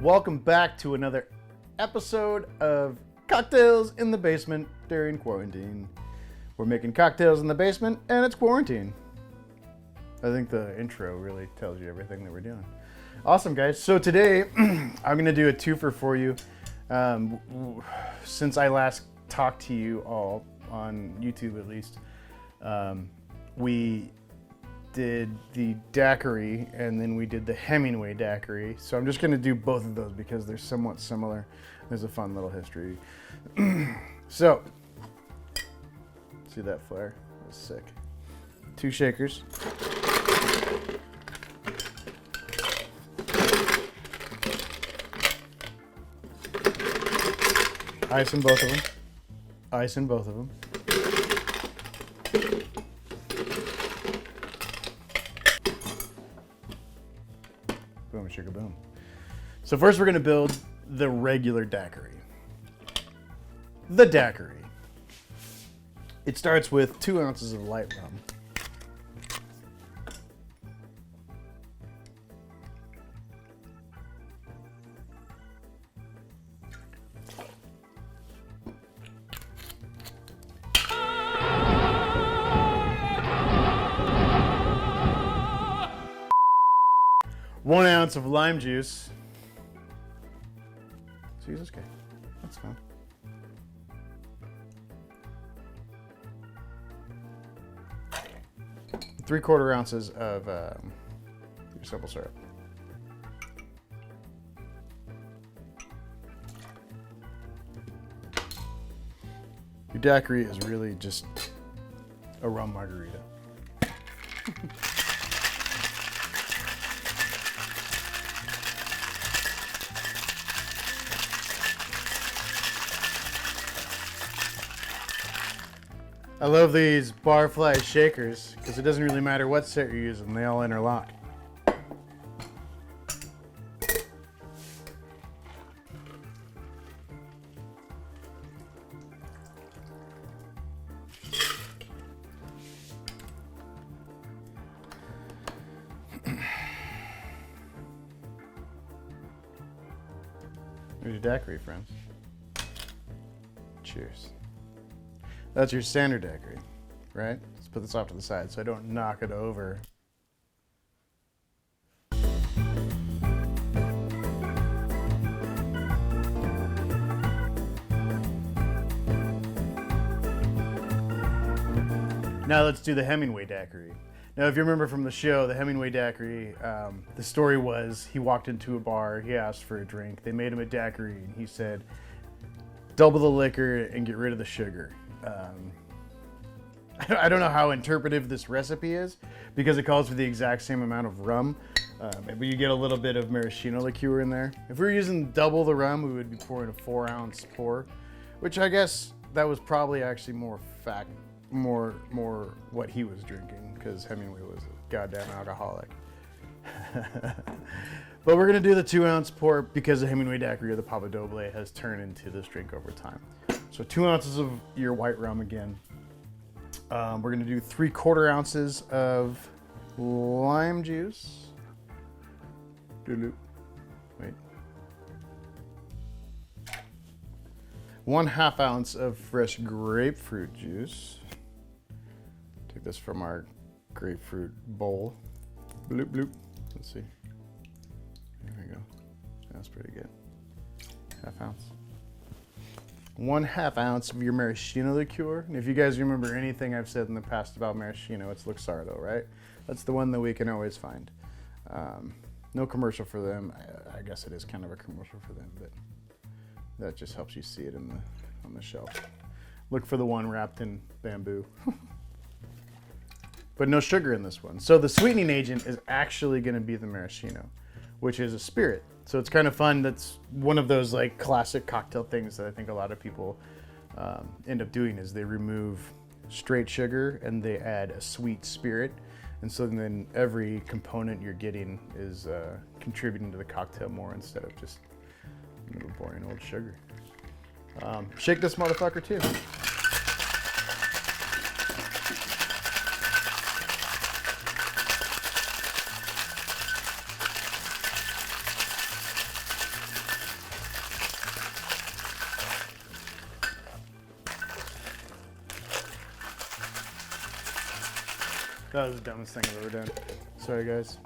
Welcome back to another episode of Cocktails in the Basement during quarantine. We're making cocktails in the basement and it's quarantine. I think the intro really tells you everything that we're doing. Awesome, guys. So today I'm going to do a twofer for you. Since I last talked to you all on YouTube, at least, we did the daiquiri and then we did the Hemingway Daiquiri. So I'm just going to do both of those because they're somewhat similar. There's a fun little history. So, see that flare? That's sick. 2 shakers. Ice in both of them. Ice in both of them. Boom, sugar, boom. So first we're going to build the regular daiquiri. The daiquiri. It starts with 2 ounces of light rum. One ounce of lime juice. Jesus, okay, that's fine. Three-quarter ounces of your simple syrup. Your daiquiri is really just a rum margarita. I love these barfly shakers because it doesn't really matter what set you're using, they all interlock. Here's your daiquiri, friends. Cheers. That's your standard daiquiri, right? Let's put this off to the side so I don't knock it over. Now let's do the Hemingway Daiquiri. Now, if you remember from the show, the Hemingway Daiquiri, the story was he walked into a bar, he asked for a drink, they made him a daiquiri, and he said, double the liquor and get rid of the sugar. I don't know how interpretive this recipe is because it calls for the exact same amount of rum, but you get a little bit of Maraschino Liquor in there. If we were using double the rum, we would be pouring a 4-ounce pour, which I guess that was probably actually more what he was drinking because Hemingway was a goddamn alcoholic. But we're gonna do the 2-ounce pour because the Hemingway Daiquiri or the Papa Doble has turned into this drink over time. So 2 ounces of your white rum again. We're gonna do 3/4 ounces of lime juice. Wait. 1/2 ounce of fresh grapefruit juice. Take this from our grapefruit bowl. Bloop, bloop. Let's see. There we go. That's pretty good. 1/2 ounce. 1/2 ounce of your Maraschino Liquor. And if you guys remember anything I've said in the past about Maraschino, it's Luxardo, right? That's the one that we can always find. No commercial for them. I guess it is kind of a commercial for them, but that just helps you see it on the shelf. Look for the one wrapped in bamboo. But no sugar in this one. So the sweetening agent is actually going to be the maraschino, which is a spirit. So it's kind of fun. That's one of those like classic cocktail things that I think a lot of people end up doing is they remove straight sugar and they add a sweet spirit. And so then every component you're getting is contributing to the cocktail more instead of just boring old sugar. Shake this motherfucker too. That was the dumbest thing I've ever done. Sorry, guys.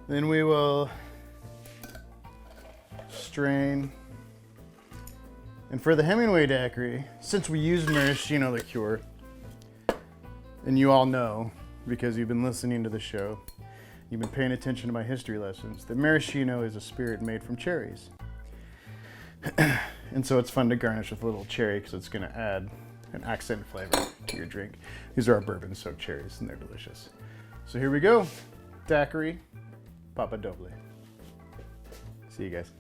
Then we will strain. And for the Hemingway Daiquiri, since we use Maraschino Liquor, and you all know, because you've been listening to the show, you've been paying attention to my history lessons, that maraschino is a spirit made from cherries. And so it's fun to garnish with a little cherry because it's going to add an accent flavor to your drink. These are our bourbon-soaked cherries, and they're delicious. So here we go. Daiquiri, Papa Doble. See you guys.